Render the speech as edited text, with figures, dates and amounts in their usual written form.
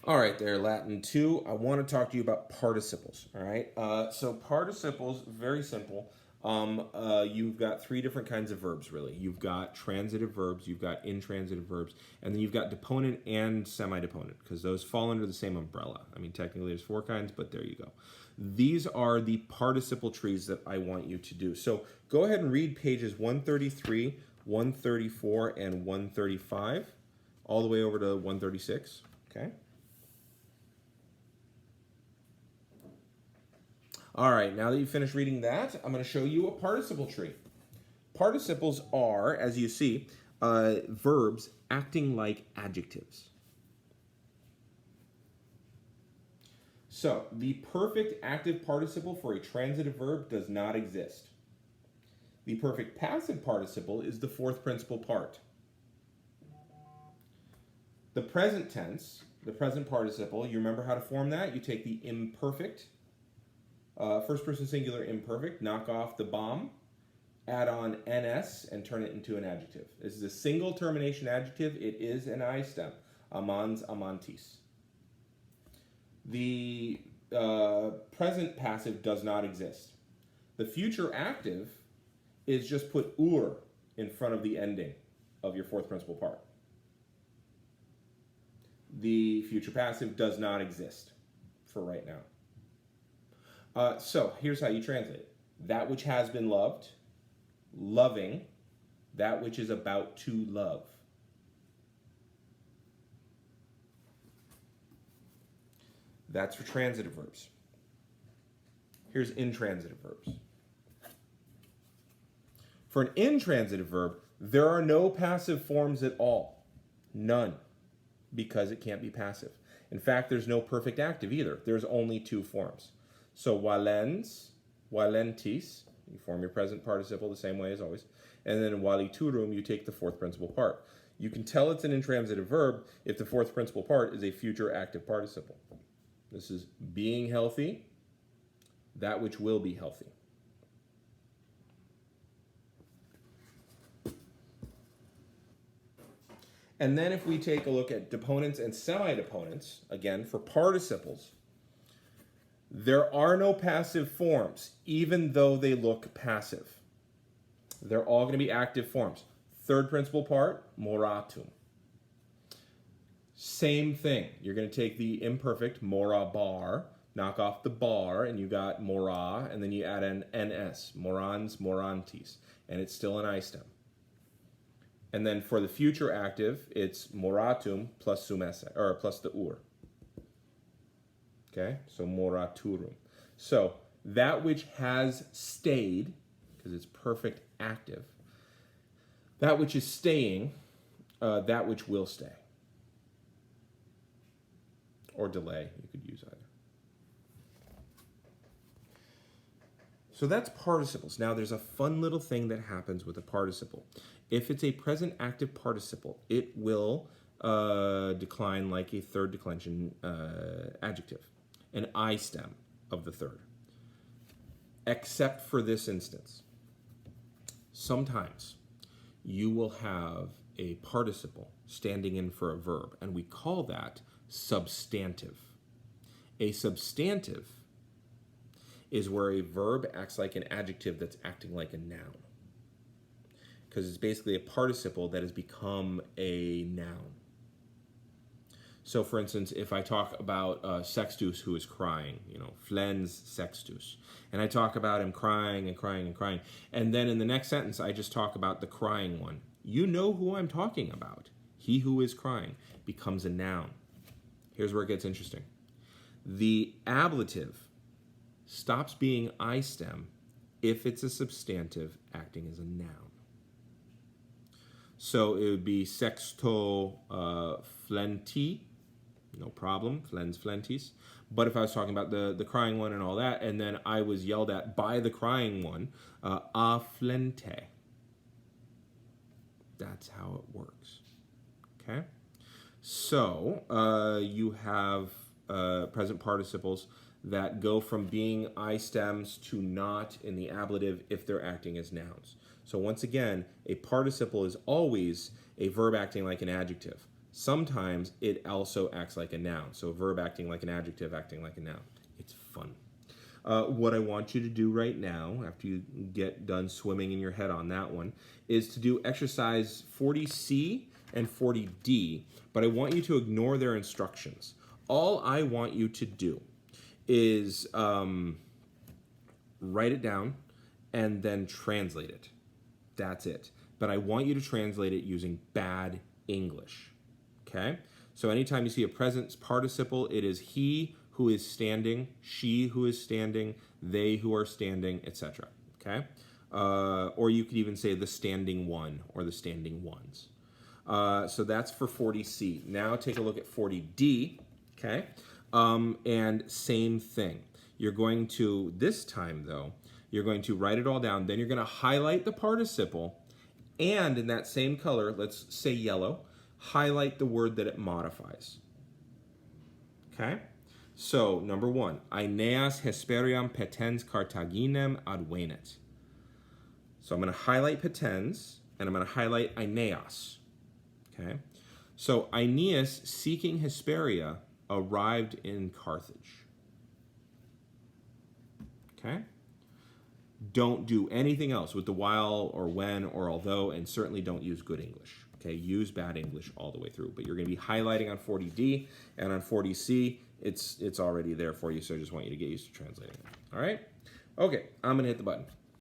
All right, there, Latin 2. I want to talk to you about participles. All right, so participles, very simple. You've got three different kinds of verbs, really. You've got transitive verbs, you've got intransitive verbs, and then you've got deponent and semi-deponent, because those fall under the same umbrella. I mean, technically there's four kinds, but there you go. These are the participle trees that I want you to do. So go ahead and read pages 133, 134, and 135, all the way over to 136, okay? All right, now that you've finished reading that, I'm going to show you a participle tree. Participles are, as you see, verbs acting like adjectives. So, the perfect active participle for a transitive verb does not exist. The perfect passive participle is the fourth principal part. The present tense, the present participle, you remember how to form that? You take the imperfect, first person singular imperfect, knock off the bomb, add on ns, and turn it into an adjective. This is a single termination adjective. It is an I stem. Amans, amantis. The present passive does not exist. The future active is just put ur in front of the ending of your fourth principal part. The future passive does not exist for right now. So here's how you translate it. That which has been loved, loving, that which is about to love. That's for transitive verbs. Here's intransitive verbs. For an intransitive verb, there are no passive forms at all. None. Because it can't be passive. In fact, there's no perfect active either. There's only two forms. So valens, valentis, you form your present participle the same way as always. And then valiturum, you take the fourth principal part. You can tell it's an intransitive verb if the fourth principal part is a future active participle. This is being healthy, that which will be healthy. And then if we take a look at deponents and semi-deponents, again, for participles, there are no passive forms, even though they look passive. They're all going to be active forms. Third principal part, moratum. Same thing. You're going to take the imperfect, mora bar, knock off the bar, and you got mora, and then you add an ns, morans, morantis, and it's still an I stem. And then for the future active, it's moratum plus sum esse, or plus the ur. Okay, so moraturum. So that which has stayed, because it's perfect active, that which is staying, that which will stay. Or delay, you could use either. So that's participles. Now there's a fun little thing that happens with a participle. If it's a present active participle, it will decline like a third declension adjective, an I stem of the third. Except for this instance. Sometimes you will have a participle standing in for a verb, and we call that substantive. A substantive is where a verb acts like an adjective that's acting like a noun. Because it's basically a participle that has become a noun. So for instance, if I talk about Sextus who is crying, flens Sextus, and I talk about him crying and crying and crying, and then in the next sentence I just talk about the crying one, you know who I'm talking about. He who is crying becomes a noun. Here's where it gets interesting. The ablative stops being I stem if it's a substantive acting as a noun. So it would be sexto flenti, no problem, flens flentis. But if I was talking about the crying one and all that, and then I was yelled at by the crying one, a flente. That's how it works. Okay? So you have present participles that go from being I stems to not in the ablative if they're acting as nouns. So once again, a participle is always a verb acting like an adjective. sometimes it also acts like a noun. So a verb acting like an adjective, acting like a noun. It's fun. What I want you to do right now, after you get done swimming in your head on that one, is to do exercise 40C and 40D, but I want you to ignore their instructions. All I want you to do is write it down and then translate it. That's it. But I want you to translate it using bad English. Okay? So anytime you see a present participle, it is he who is standing, she who is standing, they who are standing, etc. Okay? Or you could even say the standing one or the standing ones. So that's for 40C. Now take a look at 40D. Okay? And same thing. You're going to, this time though, you're going to write it all down. Then you're going to highlight the participle. And in that same color, let's say yellow, highlight the word that it modifies. Okay? So, number one, Aeneas Hesperiam petens Carthaginem advenet. So I'm going to highlight petens, and I'm going to highlight Aeneas. Okay? So Aeneas, seeking Hesperia, arrived in Carthage. Okay? Don't do anything else with the while or when or although, and certainly don't use good English. Okay, use bad English all the way through. But you're going to be highlighting on 40D, and on 40C, it's already there for you, so I just want you to get used to translating it. All right? Okay, I'm going to hit the button.